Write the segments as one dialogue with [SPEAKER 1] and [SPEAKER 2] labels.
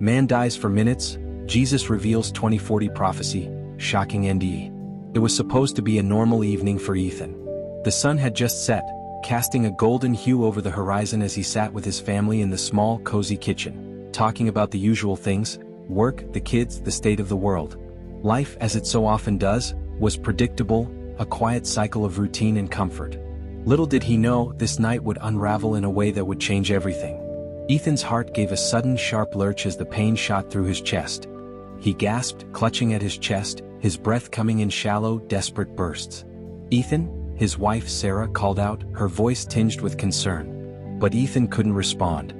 [SPEAKER 1] Man dies for minutes, Jesus reveals 2040 prophecy, shocking NDE. It was supposed to be a normal evening for Ethan. The sun had just set, casting a golden hue over the horizon as he sat with his family in the small, cozy kitchen, talking about the usual things: work, the kids, the state of the world. Life, as it so often does, was predictable, a quiet cycle of routine and comfort. Little did he know, this night would unravel in a way that would change everything. Ethan's heart gave a sudden sharp lurch as the pain shot through his chest. He gasped, clutching at his chest, his breath coming in shallow, desperate bursts. "Ethan?" his wife Sarah called out, her voice tinged with concern. But Ethan couldn't respond.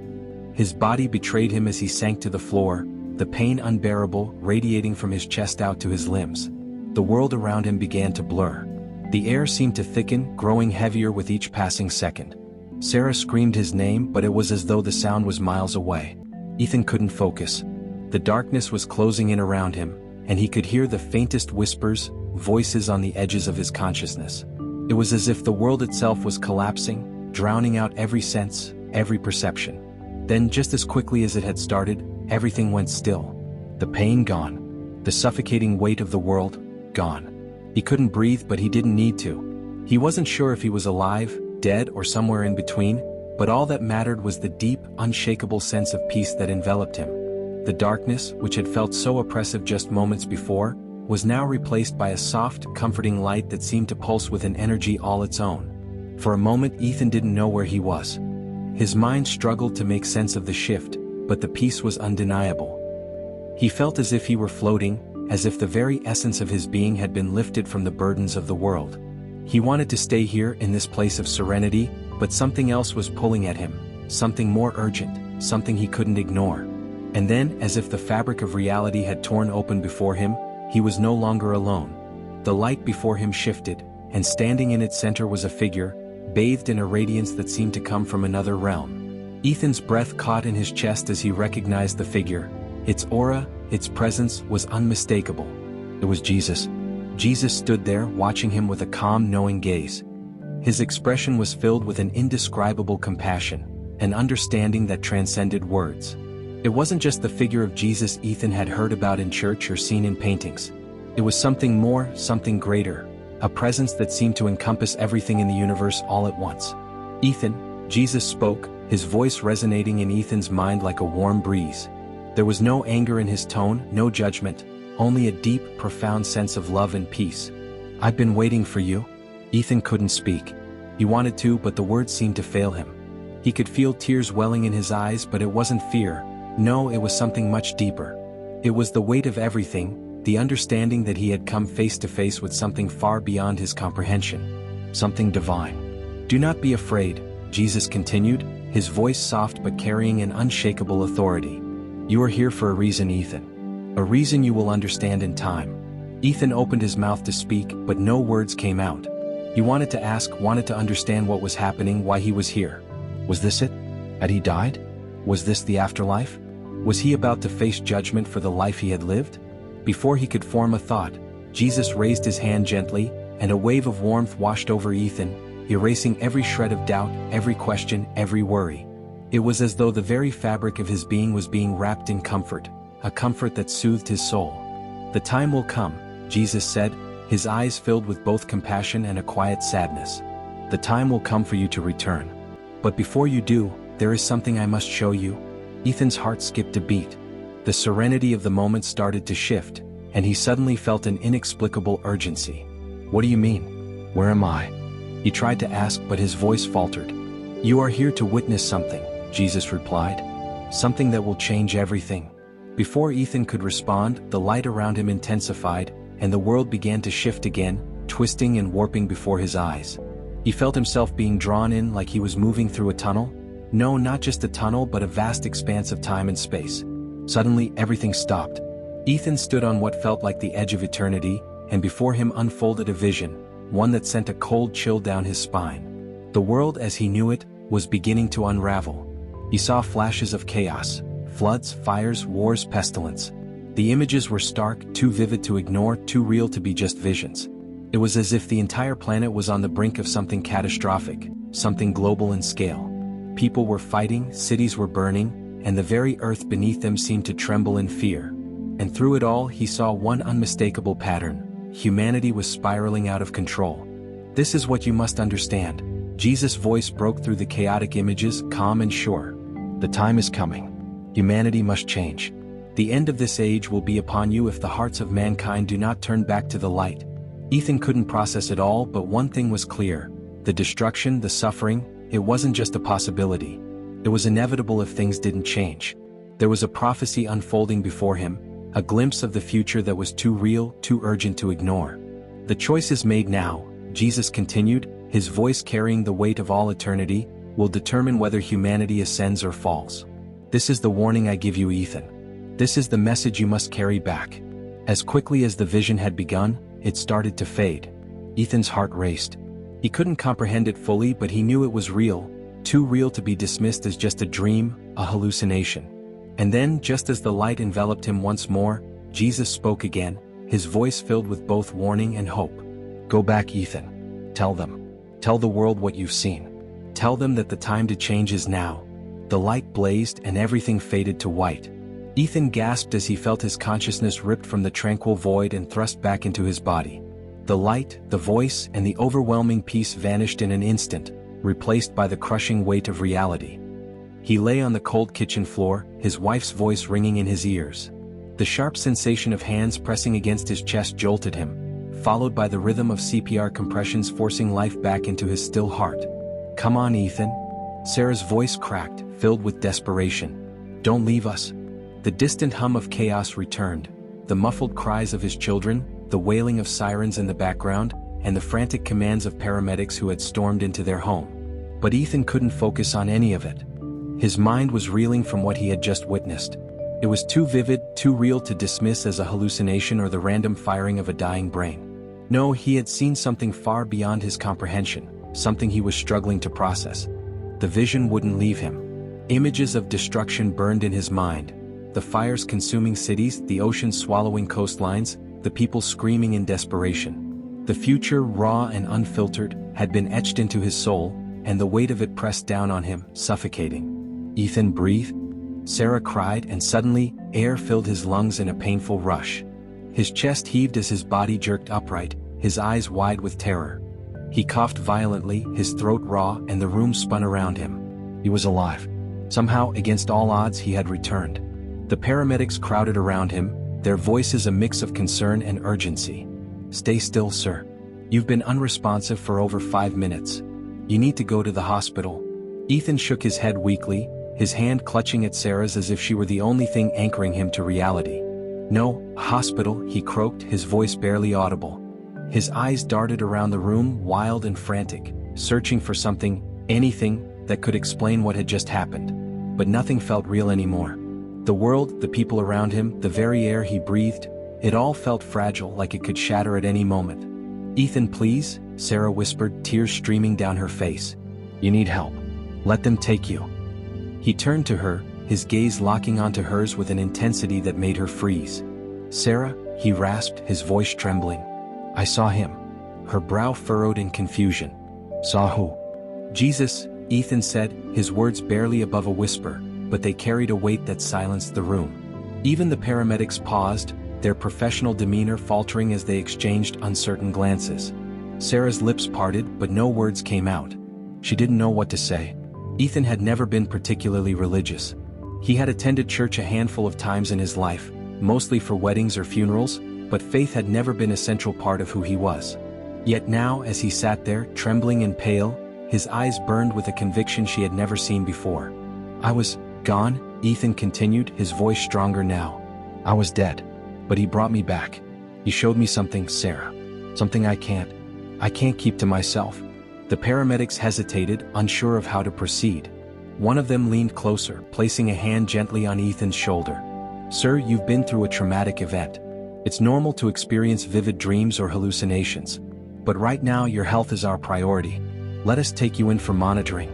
[SPEAKER 1] His body betrayed him as he sank to the floor, the pain unbearable, radiating from his chest out to his limbs. The world around him began to blur. The air seemed to thicken, growing heavier with each passing second. Sarah screamed his name, but it was as though the sound was miles away. Ethan couldn't focus. The darkness was closing in around him, and he could hear the faintest whispers, voices on the edges of his consciousness. It was as if the world itself was collapsing, drowning out every sense, every perception. Then, just as quickly as it had started, everything went still. The pain gone. The suffocating weight of the world, gone. He couldn't breathe, but he didn't need to. He wasn't sure if he was alive, dead, or somewhere in between, but all that mattered was the deep, unshakable sense of peace that enveloped him. The darkness, which had felt so oppressive just moments before, was now replaced by a soft, comforting light that seemed to pulse with an energy all its own. For a moment Ethan didn't know where he was. His mind struggled to make sense of the shift, but the peace was undeniable. He felt as if he were floating, as if the very essence of his being had been lifted from the burdens of the world. He wanted to stay here in this place of serenity, but something else was pulling at him, something more urgent, something he couldn't ignore. And then, as if the fabric of reality had torn open before him, he was no longer alone. The light before him shifted, and standing in its center was a figure, bathed in a radiance that seemed to come from another realm. Ethan's breath caught in his chest as he recognized the figure. Its aura, its presence, was unmistakable. It was Jesus. Jesus stood there, watching him with a calm, knowing gaze. His expression was filled with an indescribable compassion, an understanding that transcended words. It wasn't just the figure of Jesus Ethan had heard about in church or seen in paintings. It was something more, something greater, a presence that seemed to encompass everything in the universe all at once. "Ethan," Jesus spoke, his voice resonating in Ethan's mind like a warm breeze. There was no anger in his tone, no judgment, only a deep, profound sense of love and peace. "I've been waiting for you." Ethan couldn't speak. He wanted to, but the words seemed to fail him. He could feel tears welling in his eyes, but it wasn't fear. No, it was something much deeper. It was the weight of everything, the understanding that he had come face to face with something far beyond his comprehension. Something divine. "Do not be afraid," Jesus continued, his voice soft but carrying an unshakable authority. "You are here for a reason, Ethan. A reason you will understand in time." Ethan opened his mouth to speak, but no words came out. He wanted to ask, wanted to understand what was happening, why he was here. Was this it? Had he died? Was this the afterlife? Was he about to face judgment for the life he had lived? Before he could form a thought, Jesus raised his hand gently, and a wave of warmth washed over Ethan, erasing every shred of doubt, every question, every worry. It was as though the very fabric of his being was being wrapped in comfort, a comfort that soothed his soul. "The time will come," Jesus said, his eyes filled with both compassion and a quiet sadness. "The time will come for you to return. But before you do, there is something I must show you." Ethan's heart skipped a beat. The serenity of the moment started to shift, and he suddenly felt an inexplicable urgency. "What do you mean? Where am I?" He tried to ask, but his voice faltered. "You are here to witness something," Jesus replied. "Something that will change everything." Before Ethan could respond, the light around him intensified, and the world began to shift again, twisting and warping before his eyes. He felt himself being drawn in like he was moving through a tunnel. No, not just a tunnel, but a vast expanse of time and space. Suddenly, everything stopped. Ethan stood on what felt like the edge of eternity, and before him unfolded a vision, one that sent a cold chill down his spine. The world as he knew it was beginning to unravel. He saw flashes of chaos, floods, fires, wars, pestilence. The images were stark, too vivid to ignore, too real to be just visions. It was as if the entire planet was on the brink of something catastrophic, something global in scale. People were fighting, cities were burning, and the very earth beneath them seemed to tremble in fear. And through it all he saw one unmistakable pattern: humanity was spiraling out of control. "This is what you must understand." Jesus' voice broke through the chaotic images, calm and sure. "The time is coming. Humanity must change. The end of this age will be upon you if the hearts of mankind do not turn back to the light." Ethan couldn't process it all, but one thing was clear: the destruction, the suffering, it wasn't just a possibility. It was inevitable if things didn't change. There was a prophecy unfolding before him, a glimpse of the future that was too real, too urgent to ignore. "The choice is made now," Jesus continued, his voice carrying the weight of all eternity, "will determine whether humanity ascends or falls. This is the warning I give you, Ethan. This is the message you must carry back." As quickly as the vision had begun, it started to fade. Ethan's heart raced. He couldn't comprehend it fully, but he knew it was real, too real to be dismissed as just a dream, a hallucination. And then, just as the light enveloped him once more, Jesus spoke again, his voice filled with both warning and hope. "Go back, Ethan. Tell them. Tell the world what you've seen. Tell them that the time to change is now." The light blazed and everything faded to white. Ethan gasped as he felt his consciousness ripped from the tranquil void and thrust back into his body. The light, the voice, and the overwhelming peace vanished in an instant, replaced by the crushing weight of reality. He lay on the cold kitchen floor, his wife's voice ringing in his ears. The sharp sensation of hands pressing against his chest jolted him, followed by the rhythm of CPR compressions forcing life back into his still heart. "Come on, Ethan." Sarah's voice cracked, filled with desperation. "Don't leave us." The distant hum of chaos returned, the muffled cries of his children, the wailing of sirens in the background, and the frantic commands of paramedics who had stormed into their home. But Ethan couldn't focus on any of it. His mind was reeling from what he had just witnessed. It was too vivid, too real to dismiss as a hallucination or the random firing of a dying brain. No, he had seen something far beyond his comprehension, something he was struggling to process. The vision wouldn't leave him. Images of destruction burned in his mind. The fires consuming cities, the oceans swallowing coastlines, the people screaming in desperation. The future, raw and unfiltered, had been etched into his soul, and the weight of it pressed down on him, suffocating. "Ethan, breathe." Sarah cried, and suddenly, air filled his lungs in a painful rush. His chest heaved as his body jerked upright, his eyes wide with terror. He coughed violently, his throat raw, and the room spun around him. He was alive. Somehow, against all odds, he had returned. The paramedics crowded around him, their voices a mix of concern and urgency. "Stay still, sir. You've been unresponsive for over 5 minutes. You need to go to the hospital." Ethan shook his head weakly, his hand clutching at Sarah's as if she were the only thing anchoring him to reality. "No, hospital," he croaked, his voice barely audible. His eyes darted around the room, wild and frantic, searching for something, anything, that could explain what had just happened. But nothing felt real anymore. The world, the people around him, the very air he breathed, it all felt fragile, like it could shatter at any moment. "Ethan, please," Sarah whispered, tears streaming down her face. "You need help. Let them take you." He turned to her, his gaze locking onto hers with an intensity that made her freeze. "Sarah," he rasped, his voice trembling. "I saw him." Her brow furrowed in confusion. "Saw who?" "Jesus," Ethan said, his words barely above a whisper, but they carried a weight that silenced the room. Even the paramedics paused, their professional demeanor faltering as they exchanged uncertain glances. Sarah's lips parted, but no words came out. She didn't know what to say. Ethan had never been particularly religious. He had attended church a handful of times in his life, mostly for weddings or funerals, but faith had never been a central part of who he was. Yet now, as he sat there, trembling and pale, his eyes burned with a conviction she had never seen before. "I was gone," Ethan continued, his voice stronger now. "I was dead. But he brought me back. He showed me something, Sarah. Something I can't keep to myself." The paramedics hesitated, unsure of how to proceed. One of them leaned closer, placing a hand gently on Ethan's shoulder. "Sir, you've been through a traumatic event. It's normal to experience vivid dreams or hallucinations. But right now your health is our priority. Let us take you in for monitoring."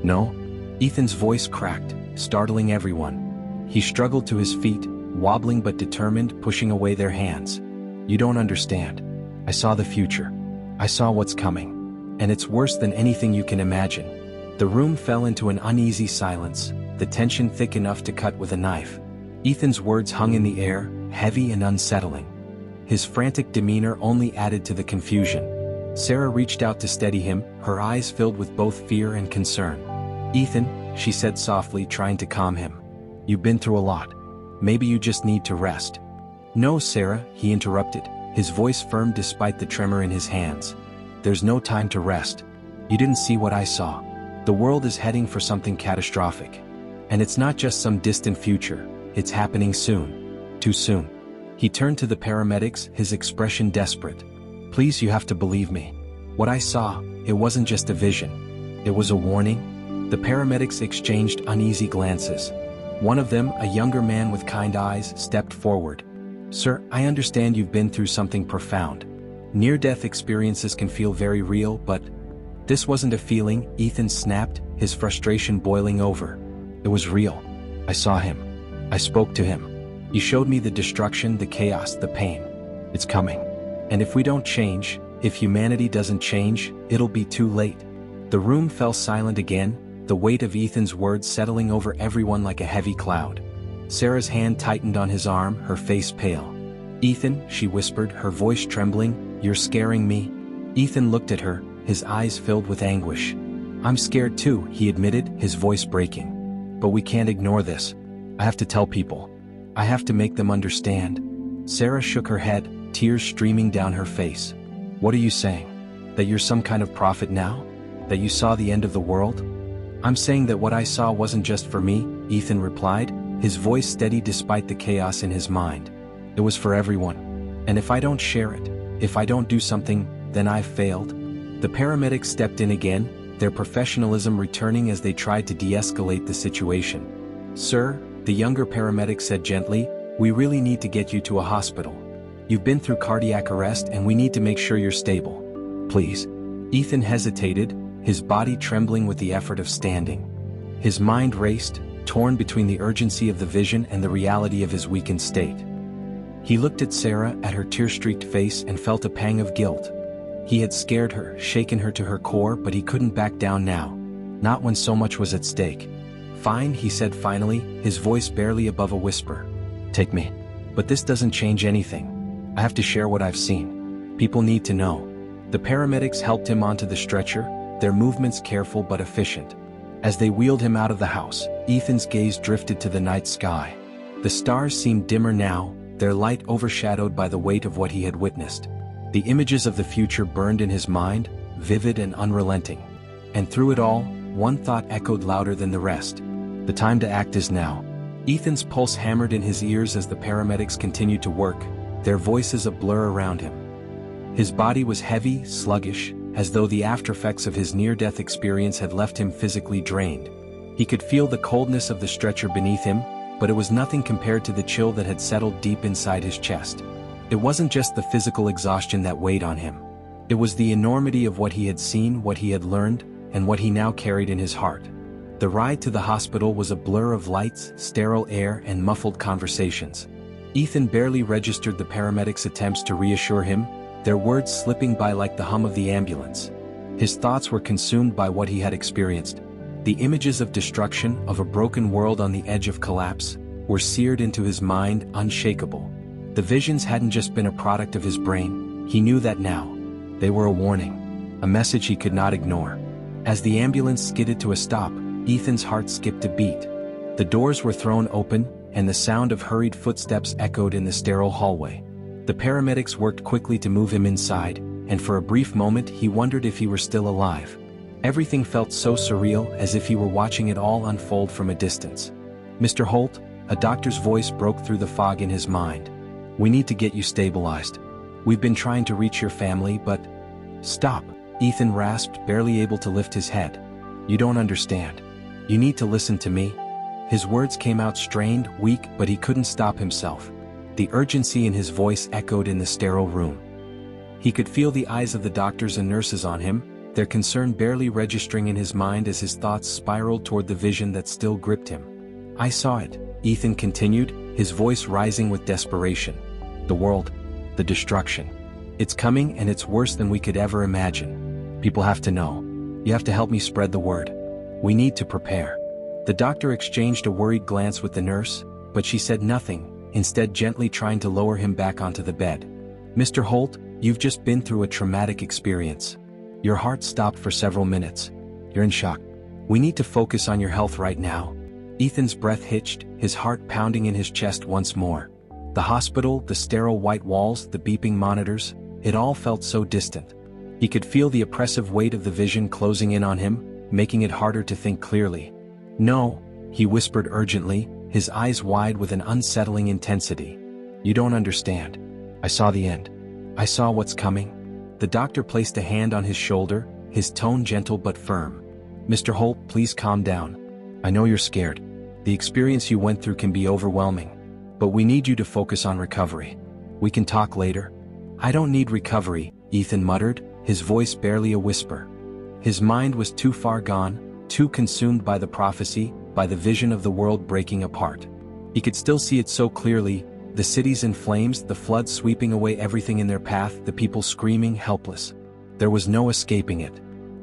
[SPEAKER 1] "No?" Ethan's voice cracked, startling everyone. He struggled to his feet, wobbling but determined, pushing away their hands. "You don't understand. I saw the future. I saw what's coming. And it's worse than anything you can imagine." The room fell into an uneasy silence, the tension thick enough to cut with a knife. Ethan's words hung in the air, heavy and unsettling. His frantic demeanor only added to the confusion. Sarah reached out to steady him, her eyes filled with both fear and concern. "Ethan," she said softly, trying to calm him. "You've been through a lot. Maybe you just need to rest." "No, Sarah," he interrupted, his voice firm despite the tremor in his hands. "There's no time to rest. You didn't see what I saw. The world is heading for something catastrophic. And it's not just some distant future, it's happening soon. Too soon." He turned to the paramedics, his expression desperate. "Please, you have to believe me. What I saw, it wasn't just a vision. It was a warning." The paramedics exchanged uneasy glances. One of them, a younger man with kind eyes, stepped forward. "Sir, I understand you've been through something profound. Near-death experiences can feel very real, but this wasn't a feeling," Ethan snapped, his frustration boiling over. "It was real. I saw him. I spoke to him. He showed me the destruction, the chaos, the pain. It's coming. And if we don't change, if humanity doesn't change, it'll be too late." The room fell silent again, the weight of Ethan's words settling over everyone like a heavy cloud. Sarah's hand tightened on his arm, her face pale. "Ethan," she whispered, her voice trembling, "you're scaring me." Ethan looked at her, his eyes filled with anguish. "I'm scared too," he admitted, his voice breaking. "But we can't ignore this. I have to tell people. I have to make them understand." Sarah shook her head, tears streaming down her face. "What are you saying? That you're some kind of prophet now? That you saw the end of the world?" "I'm saying that what I saw wasn't just for me," Ethan replied, his voice steady despite the chaos in his mind. "It was for everyone. And if I don't share it, if I don't do something, then I've failed." The paramedics stepped in again, their professionalism returning as they tried to de-escalate the situation. "Sir," the younger paramedic said gently, "we really need to get you to a hospital. You've been through cardiac arrest and we need to make sure you're stable. Please." Ethan hesitated, his body trembling with the effort of standing. His mind raced, torn between the urgency of the vision and the reality of his weakened state. He looked at Sarah, at her tear-streaked face, and felt a pang of guilt. He had scared her, shaken her to her core, but he couldn't back down now. Not when so much was at stake. "Fine," he said finally, his voice barely above a whisper. "Take me. But this doesn't change anything. I have to share what I've seen. People need to know." The paramedics helped him onto the stretcher, their movements careful but efficient. As they wheeled him out of the house, Ethan's gaze drifted to the night sky. The stars seemed dimmer now, their light overshadowed by the weight of what he had witnessed. The images of the future burned in his mind, vivid and unrelenting. And through it all, one thought echoed louder than the rest. The time to act is now. Ethan's pulse hammered in his ears as the paramedics continued to work, their voices a blur around him. His body was heavy, sluggish, as though the aftereffects of his near-death experience had left him physically drained. He could feel the coldness of the stretcher beneath him, but it was nothing compared to the chill that had settled deep inside his chest. It wasn't just the physical exhaustion that weighed on him. It was the enormity of what he had seen, what he had learned, and what he now carried in his heart. The ride to the hospital was a blur of lights, sterile air, and muffled conversations. Ethan barely registered the paramedics' attempts to reassure him, their words slipping by like the hum of the ambulance. His thoughts were consumed by what he had experienced. The images of destruction, of a broken world on the edge of collapse, were seared into his mind, unshakable. The visions hadn't just been a product of his brain, he knew that now. They were a warning, a message he could not ignore. As the ambulance skidded to a stop, Ethan's heart skipped a beat. The doors were thrown open, and the sound of hurried footsteps echoed in the sterile hallway. The paramedics worked quickly to move him inside, and for a brief moment he wondered if he were still alive. Everything felt so surreal, as if he were watching it all unfold from a distance. "Mr. Holt," a doctor's voice broke through the fog in his mind. "We need to get you stabilized. We've been trying to reach your family, but—" "Stop," Ethan rasped, barely able to lift his head. "You don't understand. You need to listen to me." His words came out strained, weak, but he couldn't stop himself. The urgency in his voice echoed in the sterile room. He could feel the eyes of the doctors and nurses on him, their concern barely registering in his mind as his thoughts spiraled toward the vision that still gripped him. "I saw it," Ethan continued, his voice rising with desperation. "The world, the destruction. It's coming, and it's worse than we could ever imagine. People have to know. You have to help me spread the word. We need to prepare." The doctor exchanged a worried glance with the nurse, but she said nothing, instead gently trying to lower him back onto the bed. "Mr. Holt, you've just been through a traumatic experience. Your heart stopped for several minutes. You're in shock. We need to focus on your health right now." Ethan's breath hitched, his heart pounding in his chest once more. The hospital, the sterile white walls, the beeping monitors, it all felt so distant. He could feel the oppressive weight of the vision closing in on him, making it harder to think clearly. "No," he whispered urgently, his eyes wide with an unsettling intensity. "You don't understand. I saw the end. I saw what's coming." The doctor placed a hand on his shoulder, his tone gentle but firm. "Mr. Holt, please calm down. I know you're scared. The experience you went through can be overwhelming. But we need you to focus on recovery. We can talk later." "I don't need recovery," Ethan muttered, his voice barely a whisper. His mind was too far gone, too consumed by the prophecy, by the vision of the world breaking apart. He could still see it so clearly, the cities in flames, the floods sweeping away everything in their path, the people screaming helpless. There was no escaping it.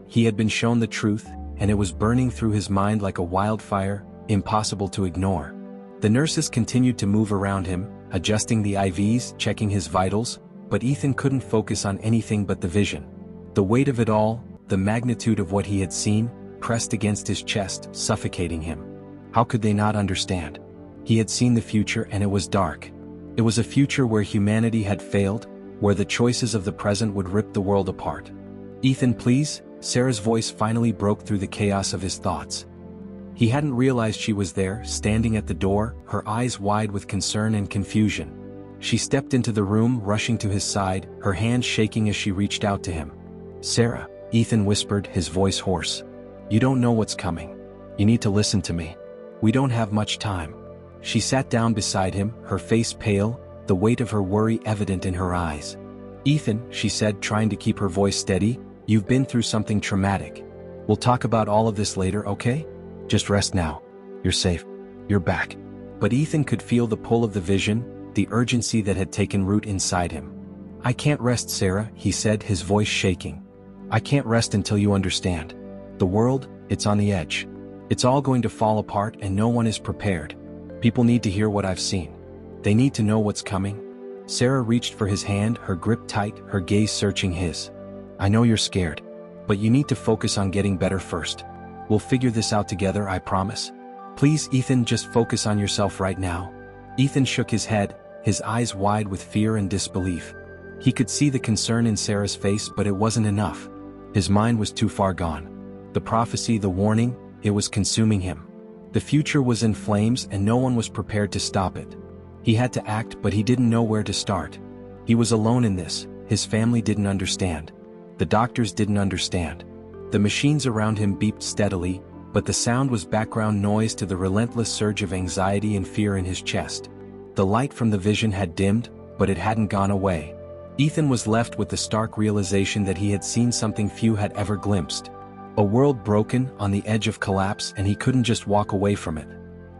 [SPEAKER 1] He had been shown the truth, and it was burning through his mind like a wildfire, impossible to ignore. The nurses continued to move around him, adjusting the IVs, checking his vitals, but Ethan couldn't focus on anything but the vision. The weight of it all, the magnitude of what he had seen, pressed against his chest, suffocating him. How could they not understand? He had seen the future and it was dark. It was a future where humanity had failed, where the choices of the present would rip the world apart. "Ethan, please," Sarah's voice finally broke through the chaos of his thoughts. He hadn't realized she was there, standing at the door, her eyes wide with concern and confusion. She stepped into the room, rushing to his side, her hand shaking as she reached out to him. "Sarah," Ethan whispered, his voice hoarse. "You don't know what's coming. You need to listen to me. We don't have much time." She sat down beside him, her face pale, the weight of her worry evident in her eyes. "Ethan," she said, trying to keep her voice steady, "you've been through something traumatic. We'll talk about all of this later, okay? Just rest now. You're safe. You're back." But Ethan could feel the pull of the vision, the urgency that had taken root inside him. "I can't rest, Sarah," he said, his voice shaking. "I can't rest until you understand. The world, it's on the edge. It's all going to fall apart and no one is prepared. People need to hear what I've seen. They need to know what's coming." Sarah reached for his hand, her grip tight, her gaze searching his. "I know you're scared. But you need to focus on getting better first. We'll figure this out together, I promise. Please, Ethan, just focus on yourself right now." Ethan shook his head, his eyes wide with fear and disbelief. He could see the concern in Sarah's face, but it wasn't enough. His mind was too far gone. The prophecy, the warning, it was consuming him. The future was in flames and no one was prepared to stop it. He had to act, but he didn't know where to start. He was alone in this, his family didn't understand. The doctors didn't understand. The machines around him beeped steadily, but the sound was background noise to the relentless surge of anxiety and fear in his chest. The light from the vision had dimmed, but it hadn't gone away. Ethan was left with the stark realization that he had seen something few had ever glimpsed. A world broken, on the edge of collapse, and he couldn't just walk away from it.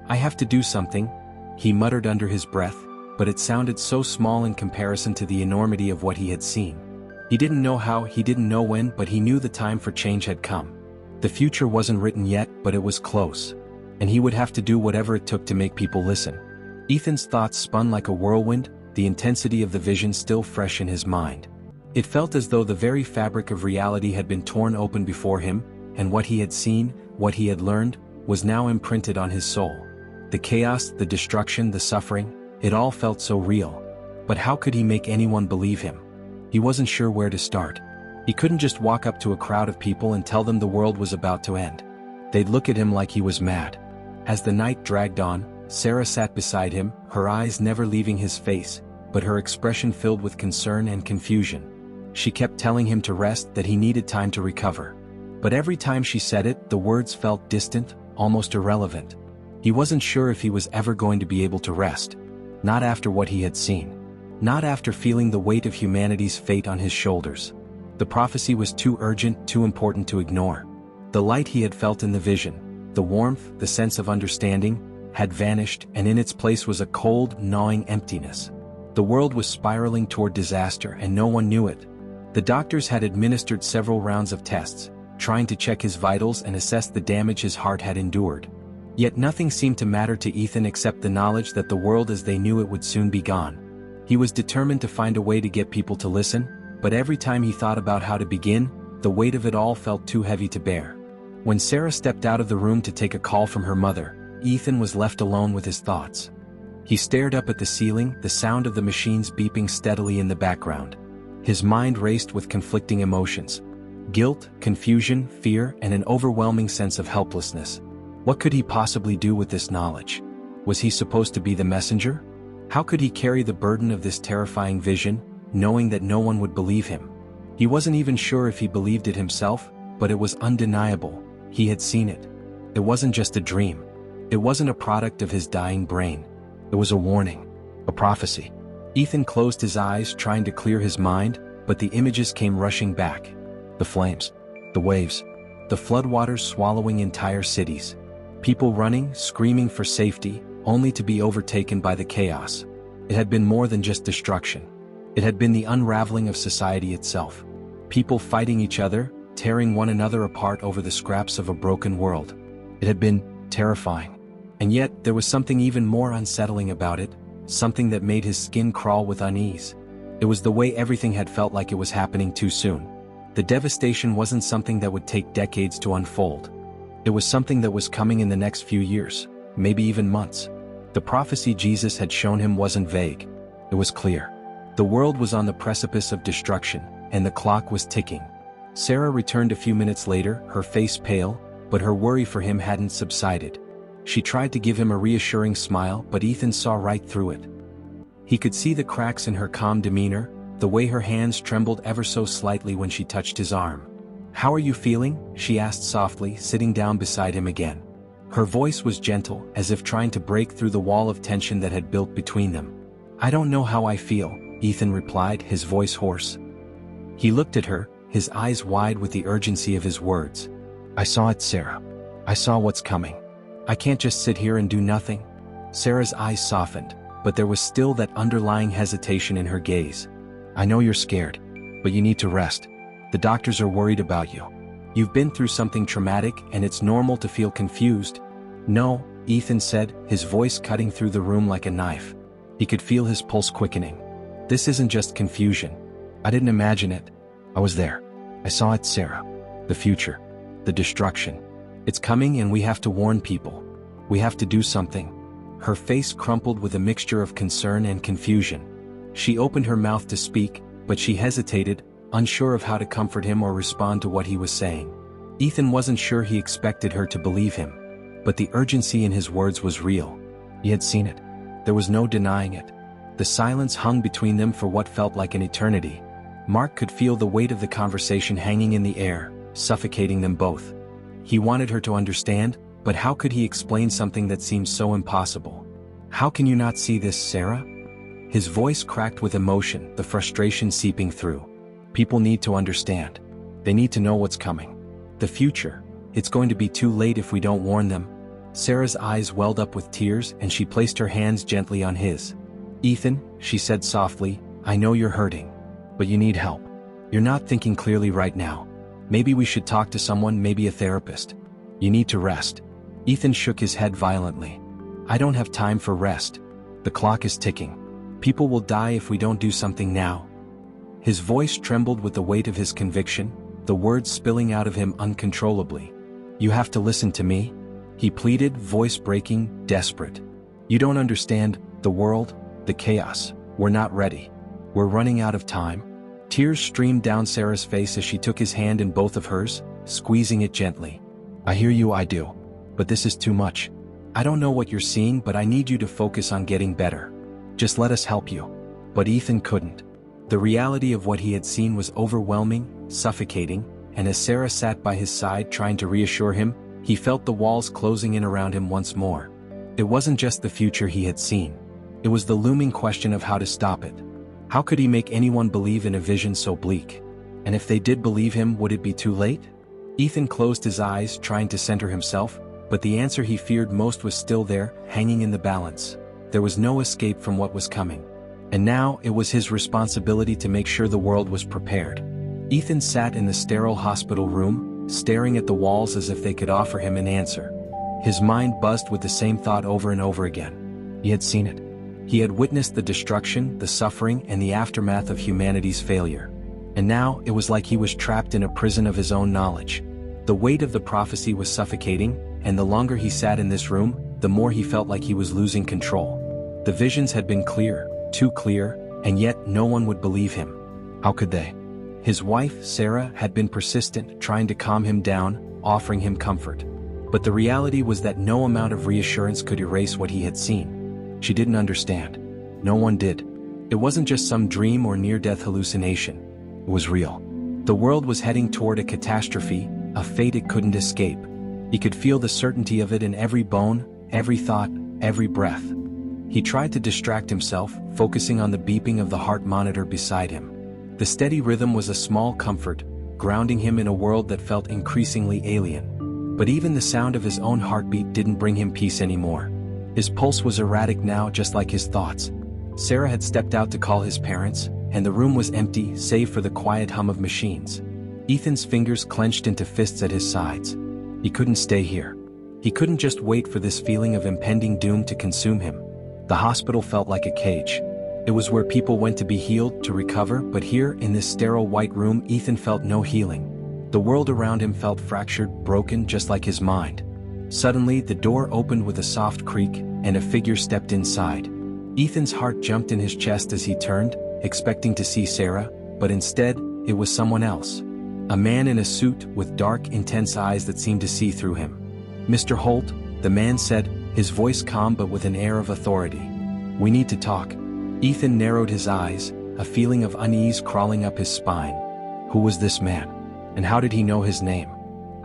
[SPEAKER 1] "I have to do something," he muttered under his breath, but it sounded so small in comparison to the enormity of what he had seen. He didn't know how, he didn't know when, but he knew the time for change had come. The future wasn't written yet, but it was close. And he would have to do whatever it took to make people listen. Ethan's thoughts spun like a whirlwind, the intensity of the vision still fresh in his mind. It felt as though the very fabric of reality had been torn open before him, and what he had seen, what he had learned, was now imprinted on his soul. The chaos, the destruction, the suffering, it all felt so real. But how could he make anyone believe him? He wasn't sure where to start. He couldn't just walk up to a crowd of people and tell them the world was about to end. They'd look at him like he was mad. As the night dragged on, Sarah sat beside him, her eyes never leaving his face, but her expression filled with concern and confusion. She kept telling him to rest, that he needed time to recover. But every time she said it, the words felt distant, almost irrelevant. He wasn't sure if he was ever going to be able to rest. Not after what he had seen. Not after feeling the weight of humanity's fate on his shoulders. The prophecy was too urgent, too important to ignore. The light he had felt in the vision, the warmth, the sense of understanding, had vanished, and in its place was a cold, gnawing emptiness. The world was spiraling toward disaster and no one knew it. The doctors had administered several rounds of tests, trying to check his vitals and assess the damage his heart had endured. Yet nothing seemed to matter to Ethan except the knowledge that the world as they knew it would soon be gone. He was determined to find a way to get people to listen, but every time he thought about how to begin, the weight of it all felt too heavy to bear. When Sarah stepped out of the room to take a call from her mother, Ethan was left alone with his thoughts. He stared up at the ceiling, the sound of the machines beeping steadily in the background. His mind raced with conflicting emotions. Guilt, confusion, fear, and an overwhelming sense of helplessness. What could he possibly do with this knowledge? Was he supposed to be the messenger? How could he carry the burden of this terrifying vision, knowing that no one would believe him? He wasn't even sure if he believed it himself, but it was undeniable. He had seen it. It wasn't just a dream. It wasn't a product of his dying brain. It was a warning, a prophecy. Ethan closed his eyes, trying to clear his mind, but the images came rushing back. The flames, the waves, the floodwaters swallowing entire cities. People running, screaming for safety, only to be overtaken by the chaos. It had been more than just destruction. It had been the unraveling of society itself. People fighting each other, tearing one another apart over the scraps of a broken world. It had been terrifying. And yet, there was something even more unsettling about it, something that made his skin crawl with unease. It was the way everything had felt like it was happening too soon. The devastation wasn't something that would take decades to unfold. It was something that was coming in the next few years, maybe even months. The prophecy Jesus had shown him wasn't vague. It was clear. The world was on the precipice of destruction, and the clock was ticking. Sarah returned a few minutes later, her face pale, but her worry for him hadn't subsided. She tried to give him a reassuring smile, but Ethan saw right through it. He could see the cracks in her calm demeanor, the way her hands trembled ever so slightly when she touched his arm. "How are you feeling?" she asked softly, sitting down beside him again. Her voice was gentle, as if trying to break through the wall of tension that had built between them. "I don't know how I feel," Ethan replied, his voice hoarse. He looked at her, his eyes wide with the urgency of his words. "I saw it, Sarah. I saw what's coming. I can't just sit here and do nothing." Sarah's eyes softened, but there was still that underlying hesitation in her gaze. "I know you're scared, but you need to rest. The doctors are worried about you. You've been through something traumatic and it's normal to feel confused." "No," Ethan said, his voice cutting through the room like a knife. He could feel his pulse quickening. "This isn't just confusion. I didn't imagine it. I was there. I saw it, Sarah. The future. The destruction. It's coming and we have to warn people. We have to do something." Her face crumpled with a mixture of concern and confusion. She opened her mouth to speak, but she hesitated, unsure of how to comfort him or respond to what he was saying. Ethan wasn't sure he expected her to believe him, but the urgency in his words was real. He had seen it. There was no denying it. The silence hung between them for what felt like an eternity. Mark could feel the weight of the conversation hanging in the air, suffocating them both. He wanted her to understand, but how could he explain something that seemed so impossible? "How can you not see this, Sarah?" His voice cracked with emotion, the frustration seeping through. "People need to understand. They need to know what's coming. The future. It's going to be too late if we don't warn them." Sarah's eyes welled up with tears and she placed her hands gently on his. "Ethan," she said softly, "I know you're hurting. But you need help. You're not thinking clearly right now. Maybe we should talk to someone, maybe a therapist. You need to rest." Ethan shook his head violently. "I don't have time for rest. The clock is ticking. People will die if we don't do something now." His voice trembled with the weight of his conviction, the words spilling out of him uncontrollably. "You have to listen to me," he pleaded, voice breaking, desperate. "You don't understand, the world, the chaos. We're not ready. We're running out of time." Tears streamed down Sarah's face as she took his hand in both of hers, squeezing it gently. "I hear you, I do. But this is too much. I don't know what you're seeing, but I need you to focus on getting better. Just let us help you." But Ethan couldn't. The reality of what he had seen was overwhelming, suffocating, and as Sarah sat by his side trying to reassure him, he felt the walls closing in around him once more. It wasn't just the future he had seen. It was the looming question of how to stop it. How could he make anyone believe in a vision so bleak? And if they did believe him, would it be too late? Ethan closed his eyes, trying to center himself, but the answer he feared most was still there, hanging in the balance. There was no escape from what was coming. And now, it was his responsibility to make sure the world was prepared. Ethan sat in the sterile hospital room, staring at the walls as if they could offer him an answer. His mind buzzed with the same thought over and over again. He had seen it. He had witnessed the destruction, the suffering, and the aftermath of humanity's failure. And now, it was like he was trapped in a prison of his own knowledge. The weight of the prophecy was suffocating, and the longer he sat in this room, the more he felt like he was losing control. The visions had been clear, too clear, and yet no one would believe him. How could they? His wife, Sarah, had been persistent, trying to calm him down, offering him comfort. But the reality was that no amount of reassurance could erase what he had seen. She didn't understand. No one did. It wasn't just some dream or near-death hallucination. It was real. The world was heading toward a catastrophe, a fate it couldn't escape. He could feel the certainty of it in every bone, every thought, every breath. He tried to distract himself, focusing on the beeping of the heart monitor beside him. The steady rhythm was a small comfort, grounding him in a world that felt increasingly alien. But even the sound of his own heartbeat didn't bring him peace anymore. His pulse was erratic now, just like his thoughts. Sarah had stepped out to call his parents, and the room was empty save for the quiet hum of machines. Ethan's fingers clenched into fists at his sides. He couldn't stay here. He couldn't just wait for this feeling of impending doom to consume him. The hospital felt like a cage. It was where people went to be healed, to recover, but here, in this sterile white room, Ethan felt no healing. The world around him felt fractured, broken, just like his mind. Suddenly, the door opened with a soft creak, and a figure stepped inside. Ethan's heart jumped in his chest as he turned, expecting to see Sarah, but instead, it was someone else. A man in a suit, with dark, intense eyes that seemed to see through him. "Mr. Holt," the man said, his voice calm but with an air of authority. "We need to talk." Ethan narrowed his eyes, a feeling of unease crawling up his spine. Who was this man? And how did he know his name?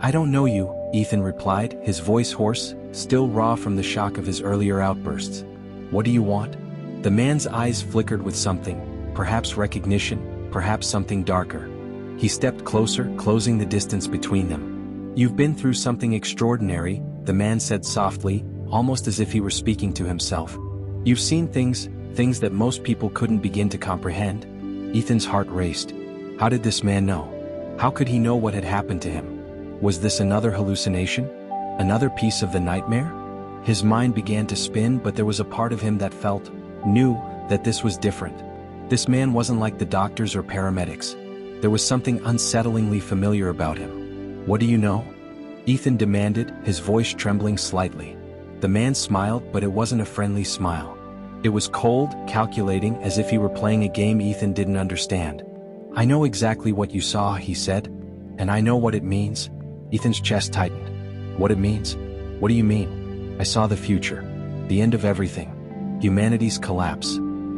[SPEAKER 1] "I don't know you," Ethan replied, his voice hoarse, still raw from the shock of his earlier outbursts. "What do you want?" The man's eyes flickered with something, perhaps recognition, perhaps something darker. He stepped closer, closing the distance between them. "You've been through something extraordinary," the man said softly, almost as if he were speaking to himself. "You've seen things that most people couldn't begin to comprehend." Ethan's heart raced. How did this man know? How could he know what had happened to him? Was this another hallucination? Another piece of the nightmare? His mind began to spin, but there was a part of him that knew that this was different. This man wasn't like the doctors or paramedics. There was something unsettlingly familiar about him. "What do you know?" Ethan demanded, his voice trembling slightly. The man smiled, but it wasn't a friendly smile. It was cold, calculating, as if he were playing a game Ethan didn't understand. "I know exactly what you saw," he said. "And I know what it means." Ethan's chest tightened. "What it means? What do you mean?" "I saw the future. The end of everything. Humanity's collapse.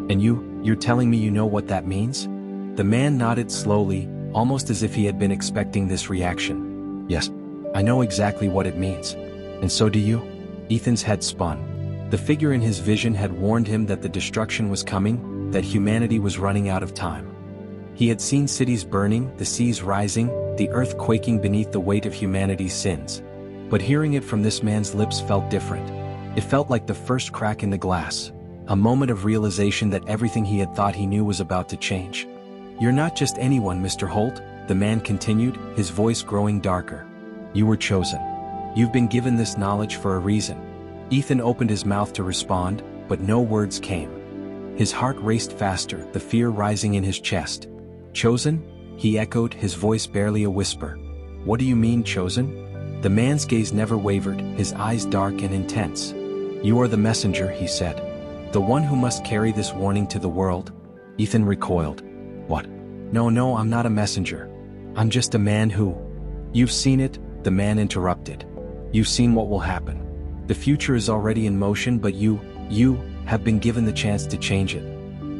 [SPEAKER 1] And you're telling me you know what that means?" The man nodded slowly, almost as if he had been expecting this reaction. "Yes, I know exactly what it means. And so do you?" Ethan's head spun. The figure in his vision had warned him that the destruction was coming, that humanity was running out of time. He had seen cities burning, the seas rising, the earth quaking beneath the weight of humanity's sins. But hearing it from this man's lips felt different. It felt like the first crack in the glass, a moment of realization that everything he had thought he knew was about to change. "You're not just anyone, Mr. Holt," the man continued, his voice growing darker. "You were chosen. You've been given this knowledge for a reason." Ethan opened his mouth to respond, but no words came. His heart raced faster, the fear rising in his chest. "Chosen?" he echoed, his voice barely a whisper. "What do you mean, chosen?" The man's gaze never wavered, his eyes dark and intense. "You are the messenger," he said. "The one who must carry this warning to the world." Ethan recoiled. "What? No, I'm not a messenger. I'm just a man who—" "You've seen it," the man interrupted. "You've seen what will happen. The future is already in motion, but you have been given the chance to change it.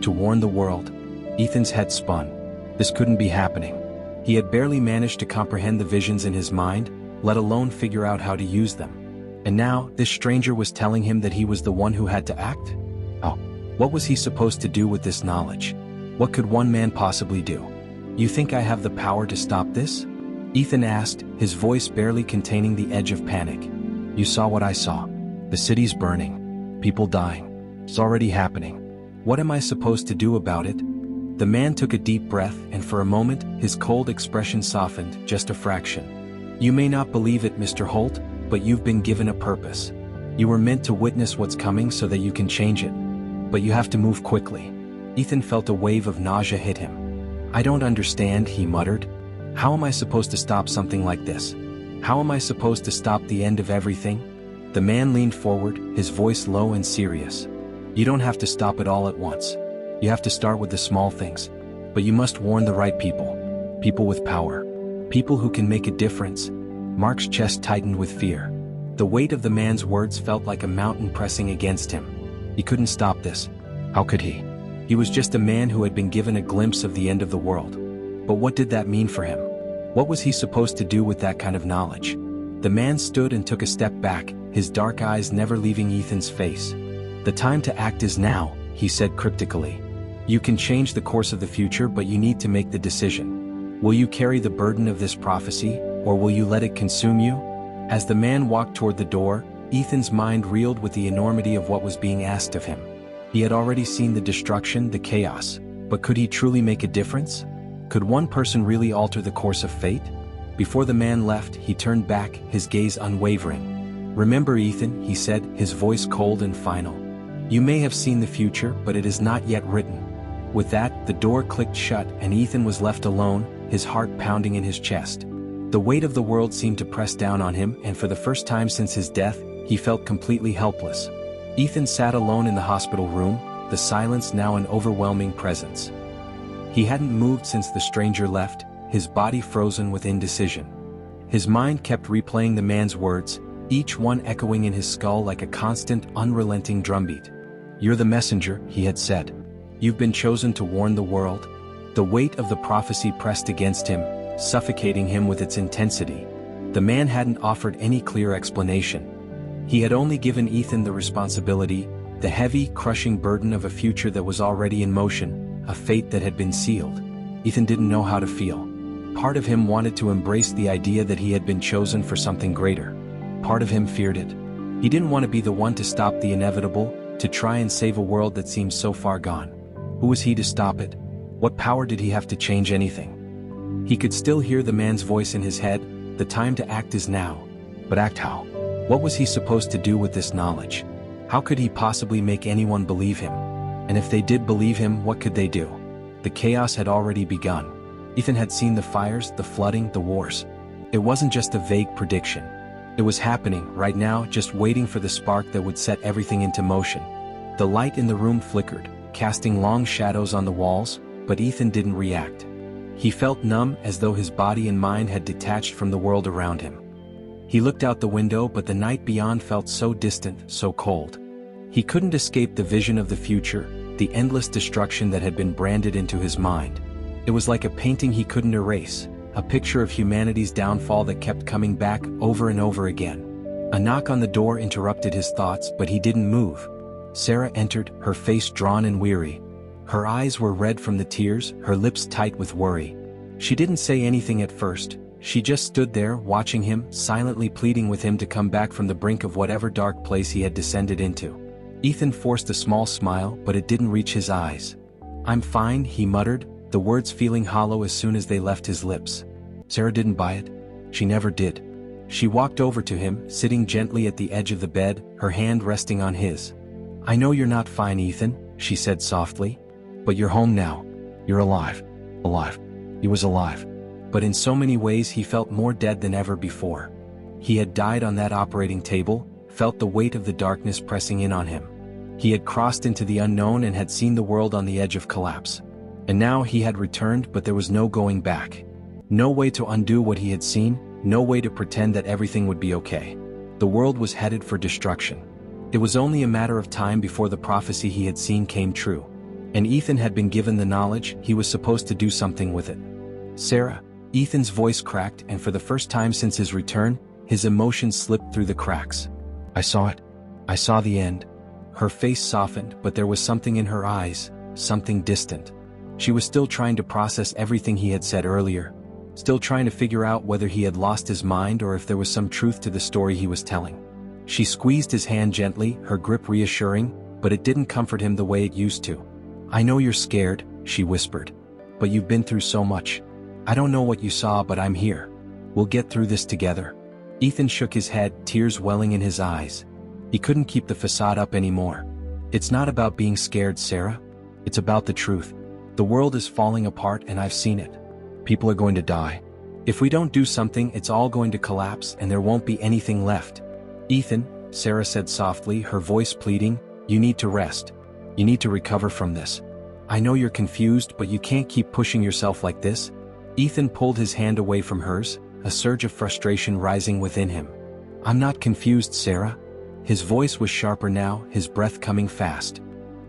[SPEAKER 1] To warn the world." Ethan's head spun. This couldn't be happening. He had barely managed to comprehend the visions in his mind, let alone figure out how to use them. And now, this stranger was telling him that he was the one who had to act? Oh, what was he supposed to do with this knowledge? What could one man possibly do? "You think I have the power to stop this?" Ethan asked, his voice barely containing the edge of panic. "You saw what I saw. The city's burning. People dying. It's already happening. What am I supposed to do about it?" The man took a deep breath, and for a moment, his cold expression softened, just a fraction. "You may not believe it, Mr. Holt," but you've been given a purpose. You were meant to witness what's coming so that you can change it. But you have to move quickly. Ethan felt a wave of nausea hit him. I don't understand, he muttered. How am I supposed to stop something like this? How am I supposed to stop the end of everything? The man leaned forward, his voice low and serious. You don't have to stop it all at once. You have to start with the small things. But you must warn the right people. People with power. People who can make a difference. Mark's chest tightened with fear. The weight of the man's words felt like a mountain pressing against him. He couldn't stop this. How could he? He was just a man who had been given a glimpse of the end of the world. But what did that mean for him? What was he supposed to do with that kind of knowledge? The man stood and took a step back, his dark eyes never leaving Ethan's face. The time to act is now, he said cryptically. You can change the course of the future, but you need to make the decision. Will you carry the burden of this prophecy, or will you let it consume you? As the man walked toward the door, Ethan's mind reeled with the enormity of what was being asked of him. He had already seen the destruction, the chaos, but could he truly make a difference? Could one person really alter the course of fate? Before the man left, he turned back, his gaze unwavering. Remember, Ethan, he said, his voice cold and final. You may have seen the future, but it is not yet written. With that, the door clicked shut and Ethan was left alone, his heart pounding in his chest. The weight of the world seemed to press down on him, and for the first time since his death, he felt completely helpless. Ethan sat alone in the hospital room, the silence now an overwhelming presence. He hadn't moved since the stranger left, his body frozen with indecision. His mind kept replaying the man's words, each one echoing in his skull like a constant, unrelenting drumbeat. You're the messenger, he had said. You've been chosen to warn the world. The weight of the prophecy pressed against him, suffocating him with its intensity. The man hadn't offered any clear explanation. He had only given Ethan the responsibility, the heavy, crushing burden of a future that was already in motion, a fate that had been sealed. Ethan didn't know how to feel. Part of him wanted to embrace the idea that he had been chosen for something greater. Part of him feared it. He didn't want to be the one to stop the inevitable, to try and save a world that seemed so far gone. Who was he to stop it? What power did he have to change anything? He could still hear the man's voice in his head, the time to act is now. But act how? What was he supposed to do with this knowledge? How could he possibly make anyone believe him? And if they did believe him, what could they do? The chaos had already begun. Ethan had seen the fires, the flooding, the wars. It wasn't just a vague prediction. It was happening, right now, just waiting for the spark that would set everything into motion. The light in the room flickered, casting long shadows on the walls, but Ethan didn't react. He felt numb, as though his body and mind had detached from the world around him. He looked out the window, but the night beyond felt so distant, so cold. He couldn't escape the vision of the future, the endless destruction that had been branded into his mind. It was like a painting he couldn't erase, a picture of humanity's downfall that kept coming back over and over again. A knock on the door interrupted his thoughts, but he didn't move. Sarah entered, her face drawn and weary. Her eyes were red from the tears, her lips tight with worry. She didn't say anything at first. She just stood there, watching him, silently pleading with him to come back from the brink of whatever dark place he had descended into. Ethan forced a small smile, but it didn't reach his eyes. I'm fine, he muttered, the words feeling hollow as soon as they left his lips. Sarah didn't buy it. She never did. She walked over to him, sitting gently at the edge of the bed, her hand resting on his. I know you're not fine, Ethan, she said softly. But you're home now. You're alive. Alive. He was alive. But in so many ways he felt more dead than ever before. He had died on that operating table, felt the weight of the darkness pressing in on him. He had crossed into the unknown and had seen the world on the edge of collapse. And now he had returned, but there was no going back. No way to undo what he had seen, no way to pretend that everything would be okay. The world was headed for destruction. It was only a matter of time before the prophecy he had seen came true. And Ethan had been given the knowledge, he was supposed to do something with it. Sarah, Ethan's voice cracked, and for the first time since his return, his emotions slipped through the cracks. I saw it. I saw the end. Her face softened, but there was something in her eyes, something distant. She was still trying to process everything he had said earlier, still trying to figure out whether he had lost his mind or if there was some truth to the story he was telling. She squeezed his hand gently, her grip reassuring, but it didn't comfort him the way it used to. I know you're scared, she whispered. But you've been through so much. I don't know what you saw, but I'm here. We'll get through this together. Ethan shook his head, tears welling in his eyes. He couldn't keep the facade up anymore. It's not about being scared, Sarah. It's about the truth. The world is falling apart and I've seen it. People are going to die. If we don't do something, it's all going to collapse and there won't be anything left. Ethan, Sarah said softly, her voice pleading, you need to rest. You need to recover from this. I know you're confused, but you can't keep pushing yourself like this. Ethan pulled his hand away from hers, a surge of frustration rising within him. I'm not confused, Sarah. His voice was sharper now, his breath coming fast.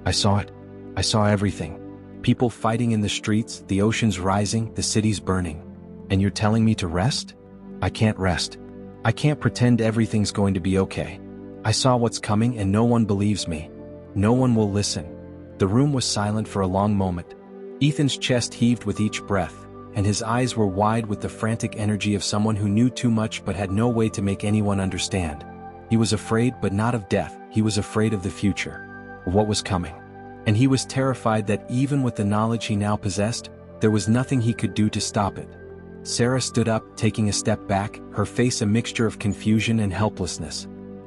[SPEAKER 1] I saw it. I saw everything. People fighting in the streets, the oceans rising, the cities burning. And you're telling me to rest? I can't rest. I can't pretend everything's going to be okay. I saw what's coming and no one believes me. No one will listen. The room was silent for a long moment. Ethan's chest heaved with each breath, and his eyes were wide with the frantic energy of someone who knew too much but had no way to make anyone understand. He was afraid, but not of death. He was afraid of the future, of what was coming. And he was terrified that even with the knowledge he now possessed, there was nothing he could do to stop it. Sarah stood up, taking a step back, her face a mixture of confusion and helplessness.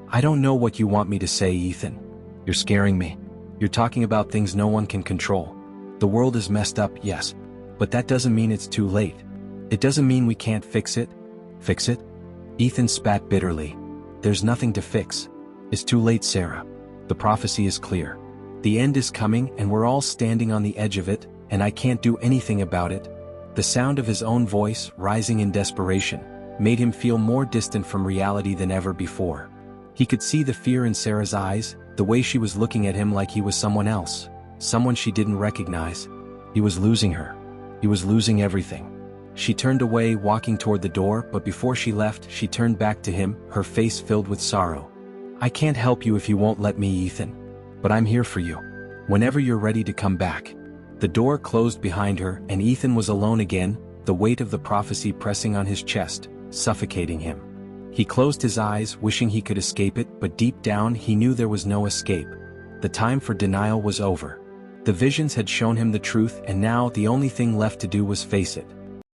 [SPEAKER 1] I don't know what you want me to say, Ethan. You're scaring me. You're talking about things no one can control. The world is messed up, yes, but that doesn't mean it's too late. It doesn't mean we can't fix it. Fix it? Ethan spat bitterly. There's nothing to fix. It's too late, Sarah. The prophecy is clear. The end is coming and we're all standing on the edge of it, and I can't do anything about it. The sound of his own voice, rising in desperation, made him feel more distant from reality than ever before. He could see the fear in Sarah's eyes, the way she was looking at him like he was someone else, someone she didn't recognize. He was losing her. He was losing everything. She turned away, walking toward the door, but before she left, she turned back to him, her face filled with sorrow. I can't help you if you won't let me, Ethan. But I'm here for you. Whenever you're ready to come back. The door closed behind her, and Ethan was alone again, the weight of the prophecy pressing on his chest, suffocating him. He closed his eyes, wishing he could escape it, but deep down he knew there was no escape. The time for denial was over. The visions had shown him the truth, and now the only thing left to do was face it.